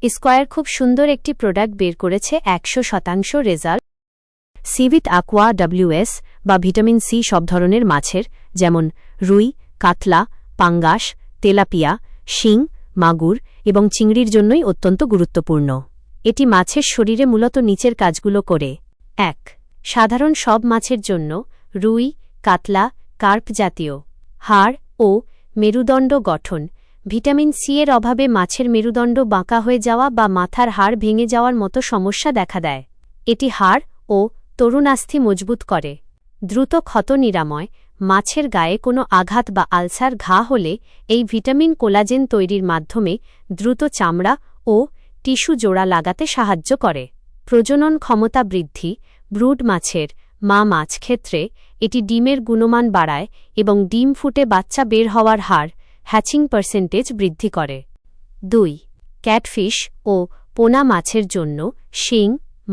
Square খুব সুন্দর একটি প্রোডাক্ট বের করেছে 100% রেজাল্ট। সিভিট aqua WS বা ভিটামিন সি সব ধরনের মাছের যেমন রুই, কাতলা, পাঙ্গাস, তেলাপিয়া, শিং, মাগুর এবং চিংড়ির জন্যই অত্যন্ত গুরুত্বপূর্ণ। এটি মাছের শরীরে মূলত নিচের কাজগুলো করে: ১. সাধারণ সব মাছের জন্য রুই, কাতলা, কার্প জাতীয় হাড় ও মেরুদণ্ড গঠন। ভিটামিন সি এর অভাবে মাছের মেরুদণ্ড বাঁকা হয়ে যাওয়া বা মাথার হাড় ভেঙে যাওয়ার মতো সমস্যা দেখা দেয়। এটি হাড় ও তরুণাস্থি মজবুত করে। দ্রুত ক্ষত নিরাময়: মাছের গায়ে কোনো আঘাত বা আলসার ঘা হলে এই ভিটামিন কোলাজেন তৈরির মাধ্যমে দ্রুত চামড়া ও টিস্যু জোড়া লাগাতে সাহায্য করে। প্রজনন ক্ষমতা বৃদ্ধি: ব্রুড মাছের মা মাছ ক্ষেত্রে এটি ডিমের গুণমান বাড়ায় এবং ডিম ফুটে বাচ্চা বের হওয়ার হার হ্যাচিং পার্সেন্টেজ বৃদ্ধি করে। ২. ক্যাটফিশ ও পোনা মাছের জন্য শিং,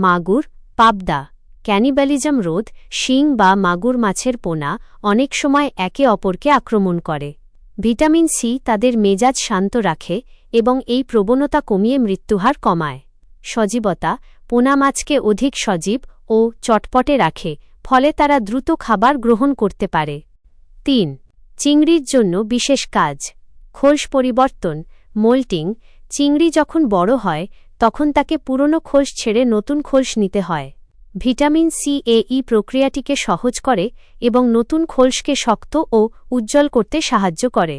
মাগুর, পাবদা। ক্যানিবালিজম রোধ: শিং বা মাগুর মাছের পোনা অনেক সময় একে অপরকে আক্রমণ করে। ভিটামিন সি তাদের মেজাজ শান্ত রাখে এবং এই প্রবণতা কমিয়ে মৃত্যুহার কমায়। সজীবতা: পোনা মাছকে অধিক সজীব ও চটপটে রাখে, ফলে তারা দ্রুত খাবার গ্রহণ করতে পারে। ৩. চিংড়ির জন্য বিশেষ কাজ: খোলস পরিবর্তন, মোল্টিং। চিংড়ি যখন বড় হয় তখন তাকে পুরনো খোলস ছেড়ে নতুন খোলস নিতে হয়। ভিটামিন সি এই প্রক্রিয়াটিকে সহজ করে এবং নতুন খোলসকে শক্ত ও উজ্জ্বল করতে সাহায্য করে।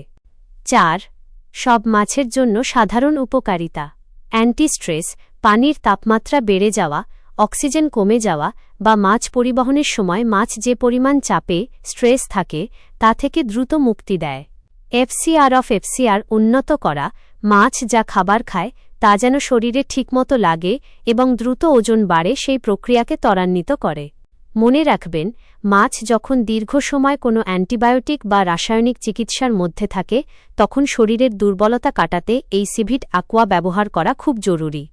৪. সব মাছের জন্য সাধারণ উপকারিতা: অ্যান্টি স্ট্রেস: পানির তাপমাত্রা বেড়ে যাওয়া, অক্সিজেন কমে যাওয়া বা মাছ পরিবহনের সময় মাছ যে পরিমাণ চাপে স্ট্রেস থাকে তা থেকে দ্রুত মুক্তি দেয়। এফসিআর উন্নত করা: মাছ যা খাবার খায় তা যেন শরীরে ঠিকমতো লাগে এবং দ্রুত ওজন বাড়ে সেই প্রক্রিয়াকে ত্বরান্বিত করে। মনে রাখবেন, মাছ যখন দীর্ঘ সময় কোনো অ্যান্টিবায়োটিক বা রাসায়নিক চিকিৎসার মধ্যে থাকে তখন শরীরের দুর্বলতা কাটাতে এই সিভিট aqua ব্যবহার করা খুব জরুরি।